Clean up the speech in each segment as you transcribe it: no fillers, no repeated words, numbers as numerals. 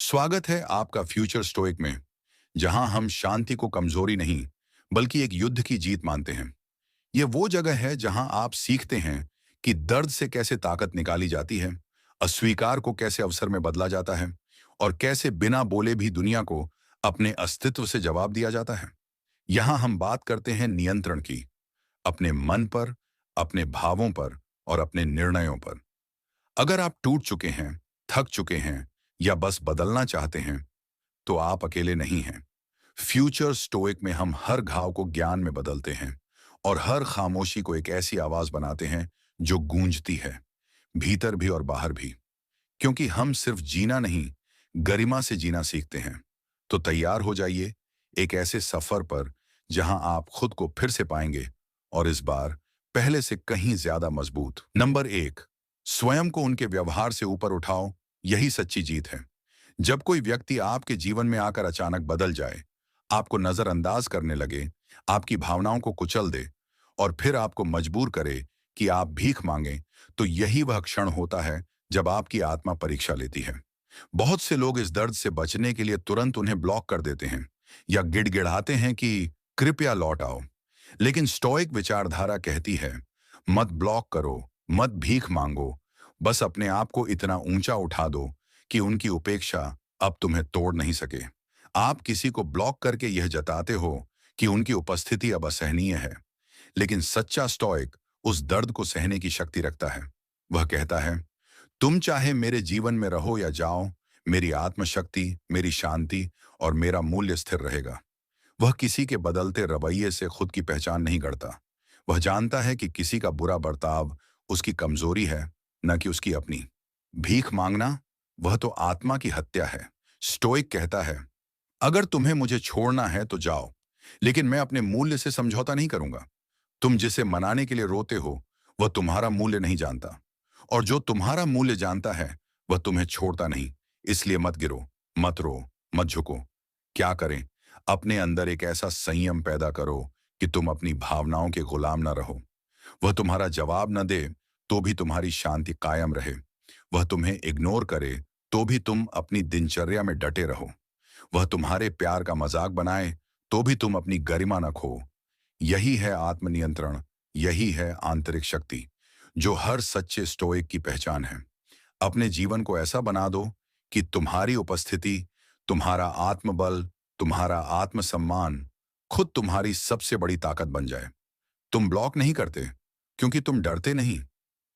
स्वागत है आपका फ्यूचर स्टोइक में, जहां हम शांति को कमजोरी नहीं, बल्कि एक युद्ध की जीत मानते हैं। यह वो जगह है जहां आप सीखते हैं कि दर्द से कैसे ताकत निकाली जाती है, अस्वीकार को कैसे अवसर में बदला जाता है, और कैसे बिना बोले भी दुनिया को अपने अस्तित्व से जवाब दिया जाता है। यहां हम बात करते हैं नियंत्रण की, अपने मन पर, अपने भावों पर और अपने निर्णयों पर। अगर आप टूट चुके हैं, थक चुके हैं या बस बदलना चाहते हैं, तो आप अकेले नहीं हैं। फ्यूचर स्टोइक में हम हर घाव को ज्ञान में बदलते हैं और हर खामोशी को एक ऐसी आवाज बनाते हैं जो गूंजती है, भीतर भी और बाहर भी। क्योंकि हम सिर्फ जीना नहीं, गरिमा से जीना सीखते हैं। तो तैयार हो जाइए एक ऐसे सफर पर जहां आप खुद को फिर से पाएंगे, और इस बार पहले से कहीं ज्यादा मजबूत। नंबर 1, स्वयं को उनके व्यवहार से ऊपर उठाओ। यही सच्ची जीत है। जब कोई व्यक्ति आपके जीवन में आकर अचानक बदल जाए, आपको नजरअंदाज करने लगे, आपकी भावनाओं को कुचल दे और फिर आपको मजबूर करे कि आप भीख मांगें, तो यही वह क्षण होता है जब आपकी आत्मा परीक्षा लेती है। बहुत से लोग इस दर्द से बचने के लिए तुरंत उन्हें ब्लॉक कर देते हैं या गिड़गिड़ाते हैं कि कृपया लौट आओ। लेकिन स्टोइक विचारधारा कहती है, मत ब्लॉक करो, मत भीख मांगो, बस अपने आप को इतना ऊंचा उठा दो कि उनकी उपेक्षा अब तुम्हें तोड़ नहीं सके। आप किसी को ब्लॉक करके यह जताते हो कि उनकी उपस्थिति अब असहनीय है, लेकिन सच्चा स्टोइक उस दर्द को सहने की शक्ति रखता है। वह कहता है, तुम चाहे मेरे जीवन में रहो या जाओ, मेरी आत्मशक्ति, मेरी शांति और मेरा मूल्य स्थिर रहेगा। वह किसी के बदलते रवैये से खुद की पहचान नहीं गढ़ता। वह जानता है कि किसी का बुरा बर्ताव उसकी कमजोरी है, न कि उसकी अपनी। भीख मांगना, वह तो आत्मा की हत्या है। स्टोइक कहता है, अगर तुम्हें मुझे छोड़ना है तो जाओ, लेकिन मैं अपने मूल्य से समझौता नहीं करूंगा। तुम जिसे मनाने के लिए रोते हो, वह तुम्हारा मूल्य नहीं जानता, और जो तुम्हारा मूल्य जानता है, वह तुम्हें छोड़ता नहीं। इसलिए मत गिरो, मत रो, मत झुको। क्या करें? अपने अंदर एक ऐसा संयम पैदा करो कि तुम अपनी भावनाओं के गुलाम न रहो। वह तुम्हारा जवाब न दे तो भी तुम्हारी शांति कायम रहे। वह तुम्हें इग्नोर करे तो भी तुम अपनी दिनचर्या में डटे रहो। वह तुम्हारे प्यार का मजाक बनाए तो भी तुम अपनी गरिमा न खो। यही है आत्मनियंत्रण, यही है आंतरिक शक्ति, जो हर सच्चे स्टोइक की पहचान है। अपने जीवन को ऐसा बना दो कि तुम्हारी उपस्थिति, तुम्हारा आत्मबल, तुम्हारा आत्मसम्मान खुद तुम्हारी सबसे बड़ी ताकत बन जाए। तुम ब्लॉक नहीं करते क्योंकि तुम डरते नहीं,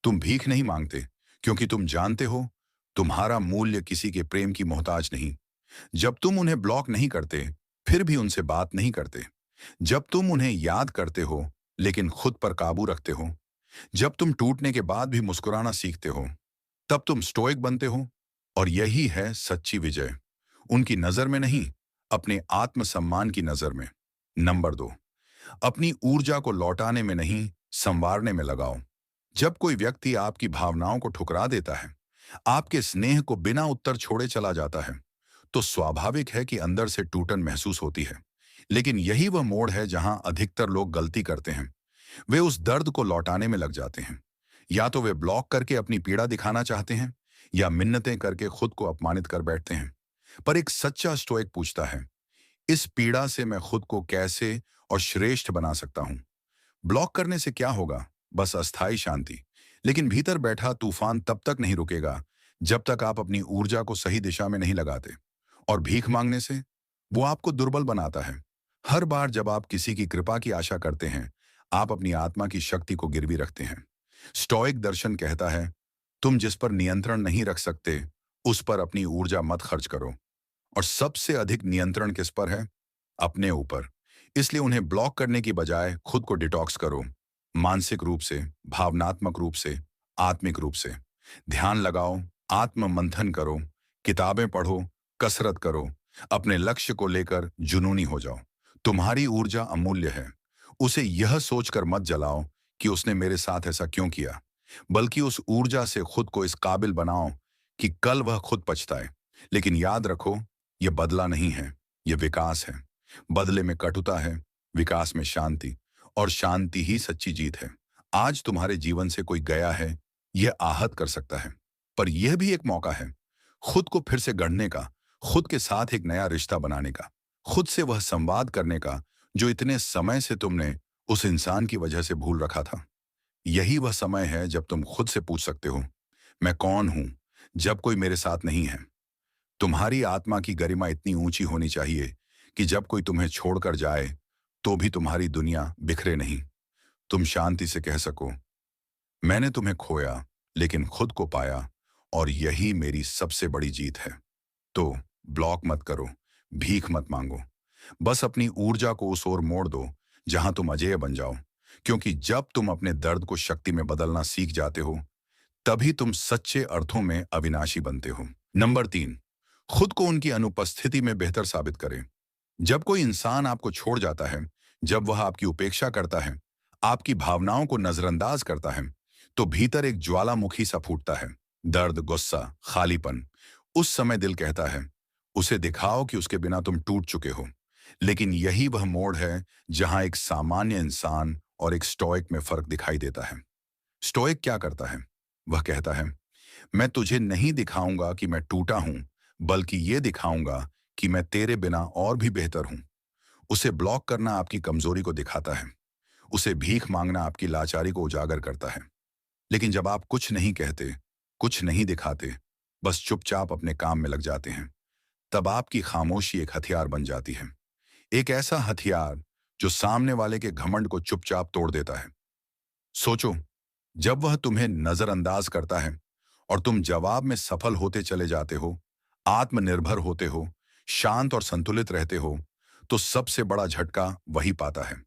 तुम भीख नहीं मांगते क्योंकि तुम जानते हो तुम्हारा मूल्य किसी के प्रेम की मोहताज नहीं। जब तुम उन्हें ब्लॉक नहीं करते, फिर भी उनसे बात नहीं करते, जब तुम उन्हें याद करते हो लेकिन खुद पर काबू रखते हो, जब तुम टूटने के बाद भी मुस्कुराना सीखते हो, तब तुम स्टोइक बनते हो। और यही है सच्ची विजय, उनकी नजर में नहीं, अपने आत्मसम्मान की नजर में। नंबर 2, अपनी ऊर्जा को लौटाने में नहीं, संवारने में लगाओ। जब कोई व्यक्ति आपकी भावनाओं को ठुकरा देता है, आपके स्नेह को बिना उत्तर छोड़े चला जाता है, तो स्वाभाविक है कि अंदर से टूटन महसूस होती है। लेकिन यही वह मोड़ है जहां अधिकतर लोग गलती करते हैं। वे उस दर्द को लौटाने में लग जाते हैं। या तो वे ब्लॉक करके अपनी पीड़ा दिखाना चाहते हैं, या मिन्नतें करके खुद को अपमानित कर बैठते हैं। पर एक सच्चा स्टोइक पूछता है, इस पीड़ा से मैं खुद को कैसे और श्रेष्ठ बना सकता हूं? ब्लॉक करने से क्या होगा? बस अस्थायी शांति। लेकिन भीतर बैठा तूफान तब तक नहीं रुकेगा जब तक आप अपनी ऊर्जा को सही दिशा में नहीं लगाते। और भीख मांगने से, वो आपको दुर्बल बनाता है। हर बार जब आप किसी की कृपा की आशा करते हैं, आप अपनी आत्मा की शक्ति को गिरवी रखते हैं। स्टोइक दर्शन कहता है, तुम जिस पर नियंत्रण नहीं रख सकते, उस पर अपनी ऊर्जा मत खर्च करो। और सबसे अधिक नियंत्रण किस पर है? अपने ऊपर। इसलिए उन्हें ब्लॉक करने की बजाय खुद को डिटॉक्स करो। मानसिक रूप से, भावनात्मक रूप से, आत्मिक रूप से। ध्यान लगाओ, आत्म मंथन करो, किताबें पढ़ो, कसरत करो, अपने लक्ष्य को लेकर जुनूनी हो जाओ। तुम्हारी ऊर्जा अमूल्य है। उसे यह सोचकर मत जलाओ कि उसने मेरे साथ ऐसा क्यों किया, बल्कि उस ऊर्जा से खुद को इस काबिल बनाओ कि कल वह खुद पछताए। लेकिन याद रखो, यह बदला नहीं है, यह विकास है। बदले में कटुता है, विकास में शांति, और शांति ही सच्ची जीत है। आज तुम्हारे जीवन से कोई गया है, यह आहत कर सकता है, पर यह भी एक मौका है खुद को फिर से गढ़ने का, खुद के साथ एक नया रिश्ता बनाने का, खुद से वह संवाद करने का जो इतने समय से तुमने उस इंसान की वजह से भूल रखा था। यही वह समय है जब तुम खुद से पूछ सकते हो, मैं कौन हूं जब कोई मेरे साथ नहीं है। तुम्हारी आत्मा की गरिमा इतनी ऊंची होनी चाहिए कि जब कोई तुम्हें छोड़कर जाए तो भी तुम्हारी दुनिया बिखरे नहीं। तुम शांति से कह सको, मैंने तुम्हें खोया लेकिन खुद को पाया, और यही मेरी सबसे बड़ी जीत है। तो ब्लॉक मत करो, भीख मत मांगो, बस अपनी ऊर्जा को उस ओर मोड़ दो जहां तुम अजेय बन जाओ। क्योंकि जब तुम अपने दर्द को शक्ति में बदलना सीख जाते हो, तभी तुम सच्चे अर्थों में अविनाशी बनते हो। नंबर 3, खुद को उनकी अनुपस्थिति में बेहतर साबित करें। जब कोई इंसान आपको छोड़ जाता है, जब वह आपकी उपेक्षा करता है, आपकी भावनाओं को नजरअंदाज करता है, तो भीतर एक ज्वालामुखी सा फूटता है। दर्द, गुस्सा, खालीपन। उस समय दिल कहता है, उसे दिखाओ कि उसके बिना तुम टूट चुके हो। लेकिन यही वह मोड़ है जहां एक सामान्य इंसान और एक स्टोइक में फर्क दिखाई देता है। स्टोइक क्या करता है? वह कहता है, मैं तुझे नहीं दिखाऊंगा कि मैं टूटा हूं, बल्कि ये दिखाऊंगा कि मैं तेरे बिना और भी बेहतर हूं। उसे ब्लॉक करना आपकी कमजोरी को दिखाता है। उसे भीख मांगना आपकी लाचारी को उजागर करता है। लेकिन जब आप कुछ नहीं कहते, कुछ नहीं दिखाते, बस चुपचाप अपने काम में लग जाते हैं, तब आपकी खामोशी एक हथियार बन जाती है। एक ऐसा हथियार जो सामने वाले के घमंड को चुपचाप तोड़ देता है। सोचो, जब वह तुम्हें नजरअंदाज करता है और तुम जवाब में सफल होते चले जाते हो, आत्मनिर्भर होते हो, शांत और संतुलित रहते हो, तो सबसे बड़ा झटका वही पाता है।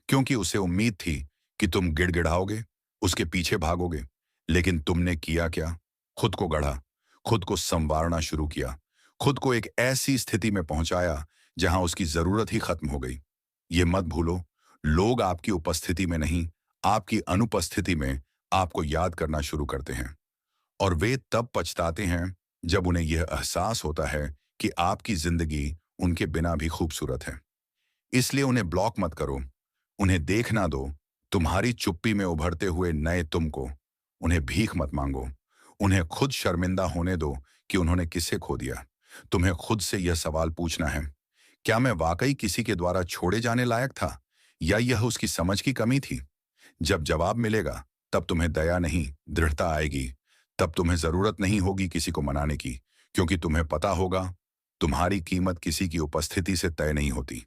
क्योंकि उसे उम्मीद थी कि तुम गिड़गिड़ाओगे, उसके पीछे भागोगे। लेकिन तुमने किया क्या? खुद को गढ़ा, खुद को संवारना शुरू किया, खुद को एक ऐसी स्थिति में पहुंचाया जहां उसकी जरूरत ही खत्म हो गई। ये मत भूलो, लोग आपकी उपस्थिति में नहीं, आपकी अनुपस्थिति में आपको याद करना शुरू करते हैं। और वे तब पछताते हैं जब उन्हें यह एहसास होता है कि आपकी जिंदगी उनके बिना भी खूबसूरत है। इसलिए उन्हें ब्लॉक मत करो, उन्हें देखना दो, तुम्हारी चुप्पी में उभरते हुए नए तुमको। उन्हें भीख मत मांगो, उन्हें खुद शर्मिंदा होने दो कि उन्होंने किसे खो दिया। तुम्हें खुद से यह सवाल पूछना है, क्या मैं वाकई किसी के द्वारा छोड़े जाने लायक था, या यह उसकी समझ की कमी थी? जब जवाब मिलेगा, तब तुम्हें दया नहीं, दृढ़ता आएगी। तब तुम्हें जरूरत नहीं होगी किसी को मनाने की, क्योंकि तुम्हें पता होगा, तुम्हारी कीमत किसी की उपस्थिति से तय नहीं होती।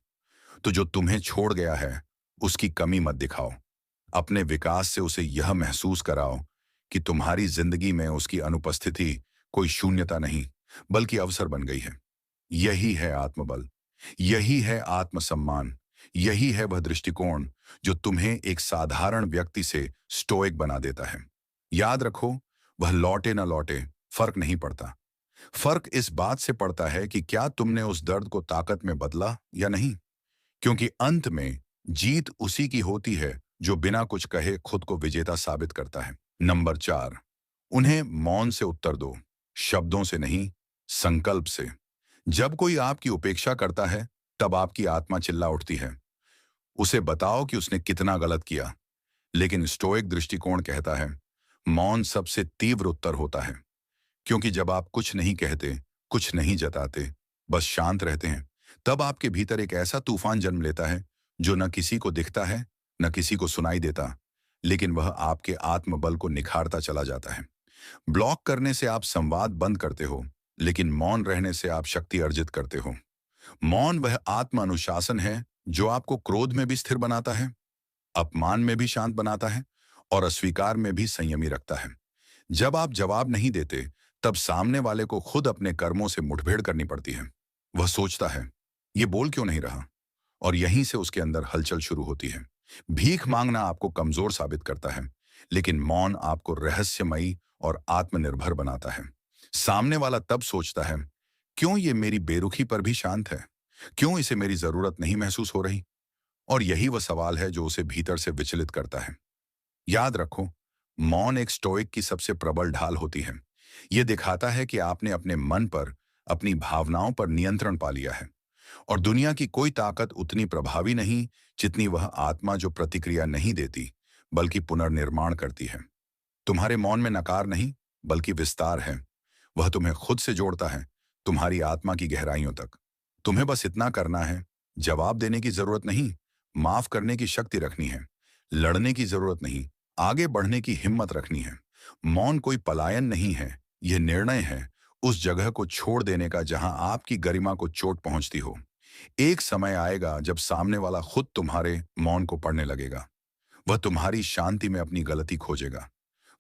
तो जो तुम्हें छोड़ गया है, उसकी कमी मत दिखाओ। अपने विकास से उसे यह महसूस कराओ कि तुम्हारी जिंदगी में उसकी अनुपस्थिति कोई शून्यता नहीं, बल्कि अवसर बन गई है। यही है आत्मबल, यही है आत्मसम्मान, यही है वह दृष्टिकोण जो तुम्हें एक साधारण व्यक्ति से स्टोइक बना देता है। याद रखो, वह लौटे ना लौटे, फर्क नहीं पड़ता। फर्क इस बात से पड़ता है कि क्या तुमने उस दर्द को ताकत में बदला या नहीं। क्योंकि अंत में जीत उसी की होती है जो बिना कुछ कहे खुद को विजेता साबित करता है। नंबर 4, उन्हें मौन से उत्तर दो, शब्दों से नहीं, संकल्प से। जब कोई आपकी उपेक्षा करता है, तब आपकी आत्मा चिल्ला उठती है, उसे बताओ कि उसने कितना गलत किया। लेकिन स्टोइक दृष्टिकोण कहता है, मौन सबसे तीव्र उत्तर होता है। क्योंकि जब आप कुछ नहीं कहते, कुछ नहीं जताते, बस शांत रहते हैं, तब आपके भीतर एक ऐसा तूफान जन्म लेता है जो न किसी को दिखता है, न किसी को सुनाई देता, लेकिन वह आपके आत्मबल को निखारता चला जाता है। ब्लॉक करने से आप संवाद बंद करते हो, लेकिन मौन रहने से आप शक्ति अर्जित करते हो। मौन वह आत्म अनुशासन है जो आपको क्रोध में भी स्थिर बनाता है, अपमान में भी शांत बनाता है, और अस्वीकार में भी संयमी रखता है। जब आप जवाब नहीं देते, तब सामने वाले को खुद अपने कर्मों से मुठभेड़ करनी पड़ती है। वह सोचता है, ये बोल क्यों नहीं रहा, और यहीं से उसके अंदर हलचल शुरू होती है। भीख मांगना आपको कमजोर साबित करता है, लेकिन मौन आपको रहस्यमयी और आत्मनिर्भर बनाता है। सामने वाला तब सोचता है, क्यों ये मेरी बेरुखी पर भी शांत है, क्यों इसे मेरी जरूरत नहीं महसूस हो रही। और यही वह सवाल है जो उसे भीतर से विचलित करता है। याद रखो, मौन एक स्टोइक की सबसे प्रबल ढाल होती है। यह दिखाता है कि आपने अपने मन पर, अपनी भावनाओं पर नियंत्रण पा लिया है, और दुनिया की कोई ताकत उतनी प्रभावी नहीं जितनी वह आत्मा जो प्रतिक्रिया नहीं देती, बल्कि पुनर्निर्माण करती है। तुम्हारे मौन में नकार नहीं, बल्कि विस्तार है। वह तुम्हें खुद से जोड़ता है, तुम्हारी आत्मा की गहराइयों तक। तुम्हें बस इतना करना है, जवाब देने की जरूरत नहीं, माफ करने की शक्ति रखनी है, लड़ने की जरूरत नहीं, आगे बढ़ने की हिम्मत रखनी है। मौन कोई पलायन नहीं है, यह निर्णय है उस जगह को छोड़ देने का जहां आपकी गरिमा को चोट पहुंचती हो। एक समय आएगा जब सामने वाला खुद तुम्हारे मौन को पढ़ने लगेगा। वह तुम्हारी शांति में अपनी गलती खोजेगा।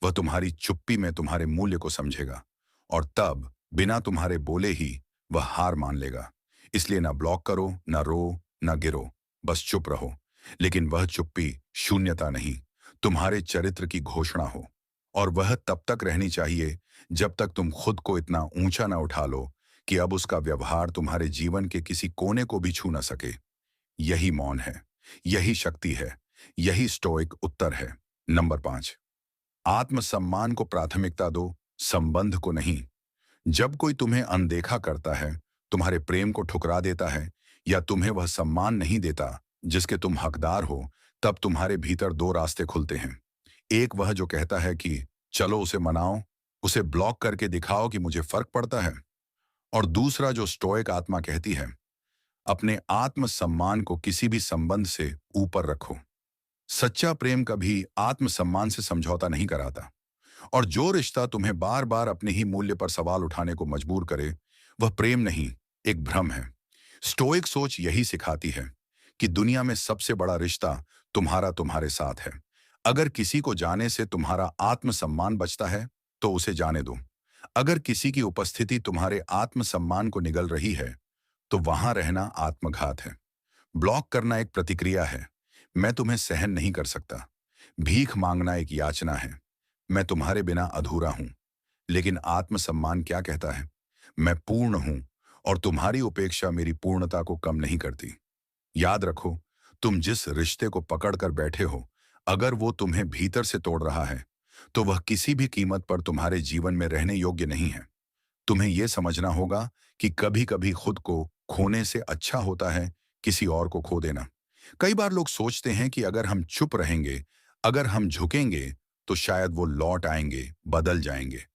वह तुम्हारी चुप्पी में तुम्हारे मूल्य को समझेगा। और तब बिना तुम्हारे बोले ही वह हार मान लेगा। इसलिए ना ब्लॉक करो, ना रो, ना गिरो, बस चुप रहो। लेकिन वह चुप्पी शून्यता नहीं, तुम्हारे चरित्र की घोषणा हो। और वह तब तक रहनी चाहिए जब तक तुम खुद को इतना ऊंचा ना उठा लो कि अब उसका व्यवहार तुम्हारे जीवन के किसी कोने को भी छू ना सके। यही मौन है, यही शक्ति है, यही स्टोइक उत्तर है। नंबर 5, आत्मसम्मान को प्राथमिकता दो, संबंध को नहीं। जब कोई तुम्हें अनदेखा करता है, तुम्हारे प्रेम को ठुकरा देता है, या तुम्हें वह सम्मान नहीं देता जिसके तुम हकदार हो, तब तुम्हारे भीतर दो रास्ते खुलते हैं। एक वह जो कहता है कि चलो उसे मनाओ, उसे ब्लॉक करके दिखाओ कि मुझे फर्क पड़ता है। और दूसरा जो स्टोइक आत्मा कहती है, अपने आत्मसम्मान को किसी भी संबंध से ऊपर रखो। सच्चा प्रेम कभी आत्मसम्मान से समझौता नहीं कराता। और जो रिश्ता तुम्हें बार बार अपने ही मूल्य पर सवाल उठाने को मजबूर करे, वह प्रेम नहीं, एक भ्रम है। स्टोइक सोच यही सिखाती है कि दुनिया में सबसे बड़ा रिश्ता तुम्हारा तुम्हारे साथ है। अगर किसी को जाने से तुम्हारा आत्मसम्मान बचता है, तो उसे जाने दो। अगर किसी की उपस्थिति तुम्हारे आत्मसम्मान को निगल रही है, तो वहां रहना आत्मघात है। ब्लॉक करना एक प्रतिक्रिया है, मैं तुम्हें सहन नहीं कर सकता। भीख मांगना एक याचना है, मैं तुम्हारे बिना अधूरा हूं। लेकिन आत्मसम्मान क्या कहता है? मैं पूर्ण हूं, और तुम्हारी उपेक्षा मेरी पूर्णता को कम नहीं करती। याद रखो, तुम जिस रिश्ते को पकड़कर बैठे हो, अगर वो तुम्हें भीतर से तोड़ रहा है, तो वह किसी भी कीमत पर तुम्हारे जीवन में रहने योग्य नहीं है। तुम्हें यह समझना होगा कि कभी कभी खुद को खोने से अच्छा होता है किसी और को खो देना। कई बार लोग सोचते हैं कि अगर हम चुप रहेंगे, अगर हम झुकेंगे, तो शायद वो लौट आएंगे, बदल जाएंगे।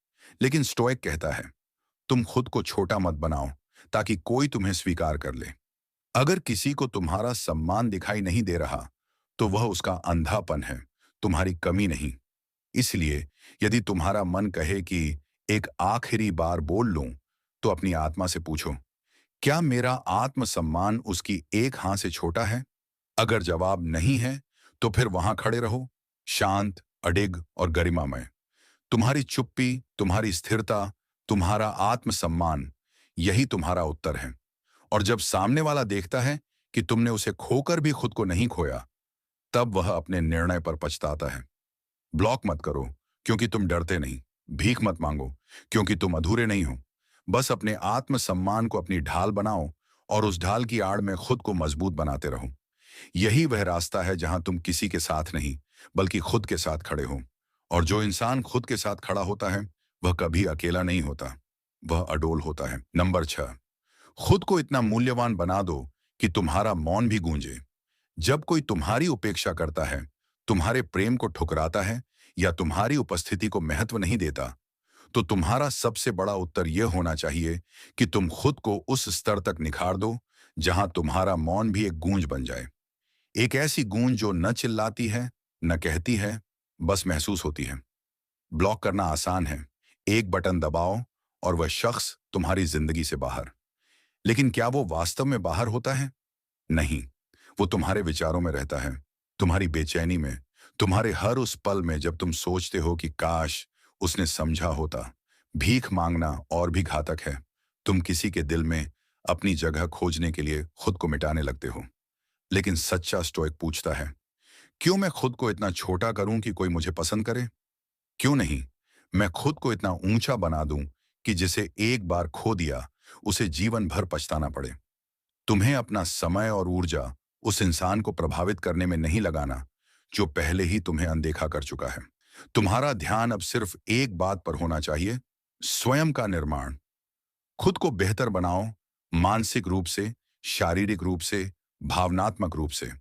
लेकिन स्टोइक कहता है, तुम खुद को छोटा मत बनाओ ताकि कोई तुम्हें स्वीकार कर ले। अगर किसी को तुम्हारा सम्मान दिखाई नहीं दे रहा, तो वह उसका अंधापन है, तुम्हारी कमी नहीं। इसलिए यदि तुम्हारा मन कहे कि एक आखिरी बार बोल लूं, तो अपनी आत्मा से पूछो, क्या मेरा आत्मसम्मान उसकी एक हां से छोटा है? अगर जवाब नहीं है, तो फिर वहां खड़े रहो, शांत, अडिग और गरिमामय। तुम्हारी चुप्पी, तुम्हारी स्थिरता, तुम्हारा आत्मसम्मान, यही तुम्हारा उत्तर है। और जब सामने वाला देखता है कि तुमने उसे खोकर भी खुद को नहीं खोया, तब वह अपने निर्णय पर पछताता है। ब्लॉक मत करो क्योंकि तुम डरते नहीं। भीख मत मांगो क्योंकि तुम अधूरे नहीं हो। बस अपने आत्मसम्मान को अपनी ढाल बनाओ, और उस ढाल की आड़ में खुद को मजबूत बनाते रहो। यही वह रास्ता है जहां तुम किसी के साथ नहीं, बल्कि खुद के साथ खड़े हो। और जो इंसान खुद के साथ खड़ा होता है, वह कभी अकेला नहीं होता, वह अडोल होता है। नंबर 6, खुद को इतना मूल्यवान बना दो कि तुम्हारा मौन भी गूंजे। जब कोई तुम्हारी उपेक्षा करता है, तुम्हारे प्रेम को ठुकराता है, या तुम्हारी उपस्थिति को महत्व नहीं देता, तो तुम्हारा सबसे बड़ा उत्तर यह होना चाहिए कि तुम खुद को उस स्तर तक निखार दो जहां तुम्हारा मौन भी एक गूंज बन जाए। एक ऐसी गूंज जो न चिल्लाती है, न कहती है, बस महसूस होती है। ब्लॉक करना आसान है, एक बटन दबाओ और वह शख्स तुम्हारी जिंदगी से बाहर। लेकिन क्या वो वास्तव में बाहर होता है? नहीं, वो तुम्हारे विचारों में रहता है, तुम्हारी बेचैनी में, तुम्हारे हर उस पल में जब तुम सोचते हो कि काश उसने समझा होता। भीख मांगना और भी घातक है। तुम किसी के दिल में अपनी जगह खोजने के लिए खुद को मिटाने लगते हो। लेकिन सच्चा स्टोइक पूछता है, क्यों मैं खुद को इतना छोटा करूं कि कोई मुझे पसंद करे? क्यों नहीं मैं खुद को इतना ऊंचा बना दूं कि जिसे एक बार खो दिया, उसे जीवन भर पछताना पड़े? तुम्हें अपना समय और ऊर्जा उस इंसान को प्रभावित करने में नहीं लगाना जो पहले ही तुम्हें अनदेखा कर चुका है। तुम्हारा ध्यान अब सिर्फ एक बात पर होना चाहिए, स्वयं का निर्माण। खुद को बेहतर बनाओ, मानसिक रूप से, शारीरिक रूप से, भावनात्मक रूप से।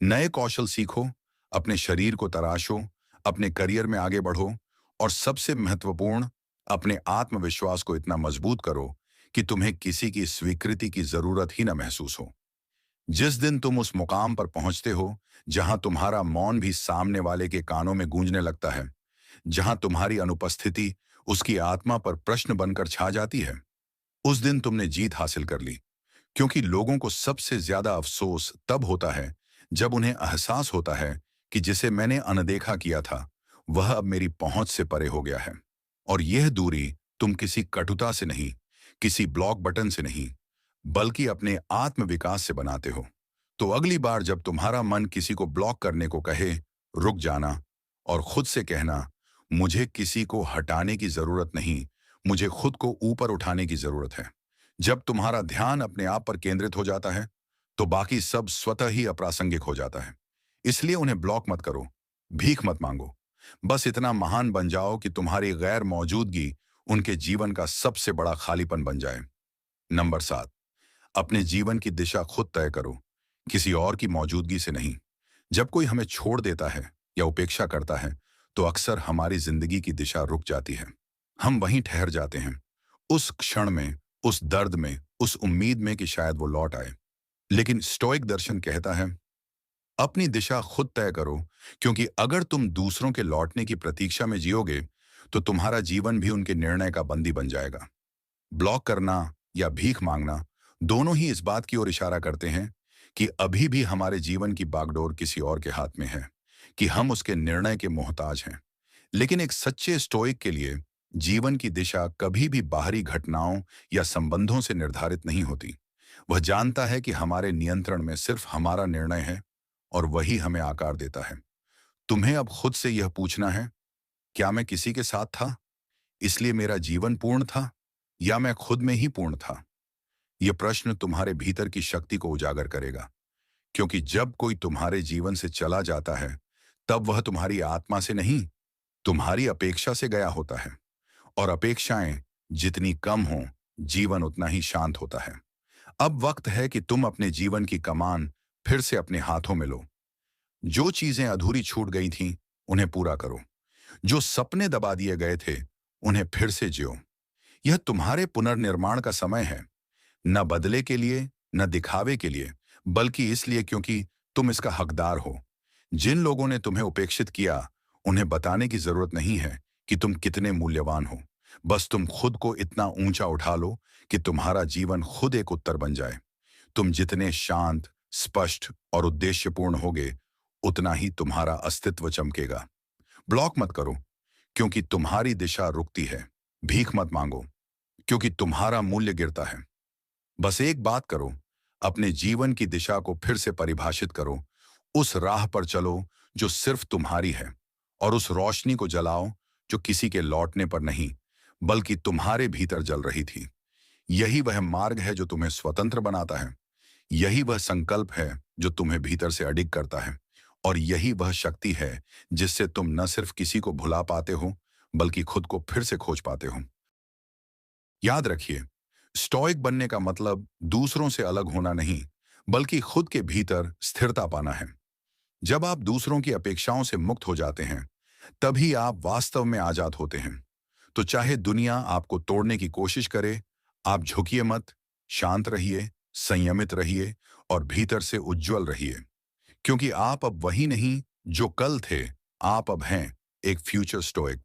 नए कौशल सीखो, अपने शरीर को तराशो, अपने करियर में आगे बढ़ो, और सबसे महत्वपूर्ण, अपने आत्मविश्वास को इतना मजबूत करो कि तुम्हें किसी की स्वीकृति की जरूरत ही न महसूस हो। जिस दिन तुम उस मुकाम पर पहुंचते हो जहां तुम्हारा मौन भी सामने वाले के कानों में गूंजने लगता है, जहां तुम्हारी अनुपस्थिति उसकी आत्मा पर प्रश्न बनकर छा जाती है, उस दिन तुमने जीत हासिल कर ली। क्योंकि लोगों को सबसे ज्यादा अफसोस तब होता है जब उन्हें एहसास होता है कि जिसे मैंने अनदेखा किया था वह अब मेरी पहुंच से परे हो गया है। और यह दूरी तुम किसी कटुता से नहीं, किसी ब्लॉक बटन से नहीं, बल्कि अपने आत्म विकास से बनाते हो। तो अगली बार जब तुम्हारा मन किसी को ब्लॉक करने को कहे, रुक जाना और खुद से कहना, मुझे किसी को हटाने की जरूरत नहीं, मुझे खुद को ऊपर उठाने की जरूरत है। जब तुम्हारा ध्यान अपने आप पर केंद्रित हो जाता है तो बाकी सब स्वतः ही अप्रासंगिक हो जाता है। इसलिए उन्हें ब्लॉक मत करो, भीख मत मांगो। बस इतना महान बन जाओ कि तुम्हारी गैर मौजूदगी उनके जीवन का सबसे बड़ा खालीपन बन जाए। नंबर 7, अपने जीवन की दिशा खुद तय करो, किसी और की मौजूदगी से नहीं। जब कोई हमें छोड़ देता है या उपेक्षा करता है तो अक्सर हमारी जिंदगी की दिशा रुक जाती है। हम वहीं ठहर जाते हैं, उस क्षण में, उस दर्द में, उस उम्मीद में कि शायद वो लौट आए। लेकिन स्टोइक दर्शन कहता है, अपनी दिशा खुद तय करो, क्योंकि अगर तुम दूसरों के लौटने की प्रतीक्षा में जियोगे तो तुम्हारा जीवन भी उनके निर्णय का बंदी बन जाएगा। ब्लॉक करना या भीख मांगना दोनों ही इस बात की ओर इशारा करते हैं कि अभी भी हमारे जीवन की बागडोर किसी और के हाथ में है, कि हम उसके निर्णय के मोहताज हैं। लेकिन एक सच्चे स्टोइक के लिए जीवन की दिशा कभी भी बाहरी घटनाओं या संबंधों से निर्धारित नहीं होती। वह जानता है कि हमारे नियंत्रण में सिर्फ हमारा निर्णय है और वही हमें आकार देता है। तुम्हें अब खुद से यह पूछना है, क्या मैं किसी के साथ था इसलिए मेरा जीवन पूर्ण था, या मैं खुद में ही पूर्ण था? यह प्रश्न तुम्हारे भीतर की शक्ति को उजागर करेगा। क्योंकि जब कोई तुम्हारे जीवन से चला जाता है तब वह तुम्हारी आत्मा से नहीं, तुम्हारी अपेक्षा से गया होता है। और अपेक्षाएं जितनी कम हों, जीवन उतना ही शांत होता है। अब वक्त है कि तुम अपने जीवन की कमान फिर से अपने हाथों में लो। जो चीजें अधूरी छूट गई थीं, उन्हें पूरा करो। जो सपने दबा दिए गए थे, उन्हें फिर से जियो। यह तुम्हारे पुनर्निर्माण का समय है, न बदले के लिए, न दिखावे के लिए, बल्कि इसलिए क्योंकि तुम इसका हकदार हो। जिन लोगों ने तुम्हें उपेक्षित किया, उन्हें बताने की जरूरत नहीं है कि तुम कितने मूल्यवान हो। बस तुम खुद को इतना ऊंचा उठा लो कि तुम्हारा जीवन खुद एक उत्तर बन जाए। तुम जितने शांत, स्पष्ट और उद्देश्यपूर्ण होगे, उतना ही तुम्हारा अस्तित्व चमकेगा। ब्लॉक मत करो, क्योंकि तुम्हारी दिशा रुकती है। भीख मत मांगो, क्योंकि तुम्हारा मूल्य गिरता है। बस एक बात करो, अपने जीवन की दिशा को फिर से परिभाषित करो। उस राह पर चलो जो सिर्फ तुम्हारी है, और उस रोशनी को जलाओ जो किसी के लौटने पर नहीं, बल्कि तुम्हारे भीतर जल रही थी। यही वह मार्ग है जो तुम्हें स्वतंत्र बनाता है। यही वह संकल्प है जो तुम्हें भीतर से अडिग करता है। और यही वह शक्ति है जिससे तुम न सिर्फ किसी को भुला पाते हो, बल्कि खुद को फिर से खोज पाते हो। याद रखिए, स्टोइक बनने का मतलब दूसरों से अलग होना नहीं, बल्कि खुद के भीतर स्थिरता पाना है। जब आप दूसरों की अपेक्षाओं से मुक्त हो जाते हैं, तभी आप वास्तव में आजाद होते हैं। तो चाहे दुनिया आपको तोड़ने की कोशिश करे, आप झुकिए मत, शांत रहिए, संयमित रहिए और भीतर से उज्जवल रहिए। क्योंकि आप अब वही नहीं जो कल थे, आप अब हैं एक फ्यूचर स्टोइक।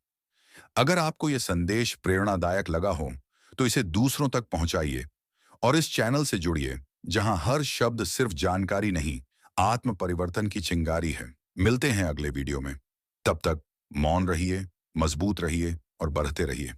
अगर आपको यह संदेश प्रेरणादायक लगा हो तो इसे दूसरों तक पहुंचाइए और इस चैनल से जुड़िए, जहां हर शब्द सिर्फ जानकारी नहीं, आत्म परिवर्तन की चिंगारी है। मिलते हैं अगले वीडियो में। तब तक मौन रहिए, मजबूत रहिए और बढ़ते रहिए।